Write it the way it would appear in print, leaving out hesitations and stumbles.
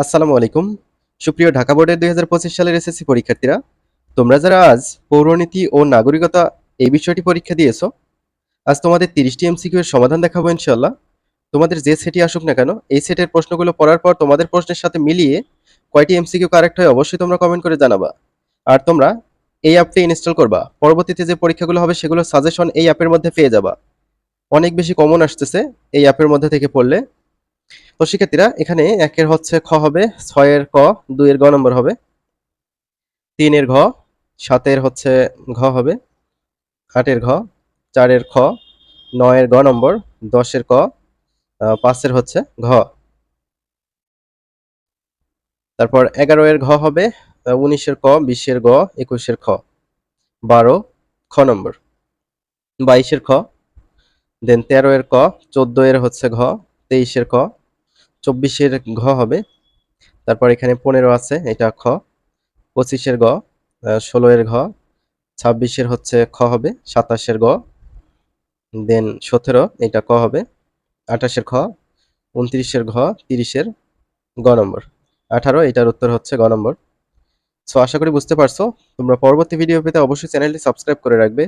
আসসালামু আলাইকুম। সুপ্রিয় ঢাকা বোর্ডের ২০২৫ সালের এসএসসি পরীক্ষার্থীরা, তোমরা যারা আজ পৌরনীতি ও নাগরিকতা এই বিষয়টি পরীক্ষা দিয়েছো, আজ তোমাদের ৩০টি এমসিকিউ এর সমাধান দেখাবো ইনশাআল্লাহ। তোমাদের যে সেটই আসুক না কেন, এই সেটের প্রশ্নগুলো পড়ার পর তোমাদের প্রশ্নের সাথে মিলিয়ে কয়টি এমসিকিউ কারেক্ট হয় অবশ্যই তোমরা কমেন্ট করে জানাবা। আর তোমরা এই অ্যাপটি ইনস্টল করবা। পরবর্তীতে যে পরীক্ষাগুলো হবে সেগুলোর সাজেশন এই অ্যাপের মধ্যে পেয়ে যাবা। অনেক বেশি কমন আসতেছে এই অ্যাপের মধ্যে থেকে পড়লে। তো শিক্ষার্থীরা এখানে ১ এর হচ্ছে খ হবে, ৬ এর ক, ২ এর গ নম্বর হবে, ৩ এর ঘ, ৭ এর হচ্ছে ঘ হবে, ৮ এর ঘ, ৪ এর খ, ৯ এর গ নম্বর, ১০ এর ক, ৫ এর হচ্ছে ঘ। তারপর ১১ এর ঘ হবে, ১৯ এর ক, ২০ এর গ, ২১ এর খ, ১২ খ নম্বর, ২২ এর খ, দেন ১৩ এর ক, ১৪ এর হচ্ছে ঘ, ২৩ এর ক, ২৪ এর ঘ হবে। তারপর এখানে ১৫ আছে, এটা খ, ২৫ এর গ, ১৬ এর ঘ, ২৬ এর হচ্ছে খ হবে, ২৭ এর গ, দেন ১৭ এটা ক হবে, ২৮ এর খ, ২৯ এর ঘ, ৩০ এর গ নম্বর, ১৮ এটার উত্তর হচ্ছে গ নম্বর। সো আশা করি বুঝতে পারছো। তোমরা পরবর্তী ভিডিও পেতে অবশ্যই চ্যানেলটি সাবস্ক্রাইব করে রাখবে।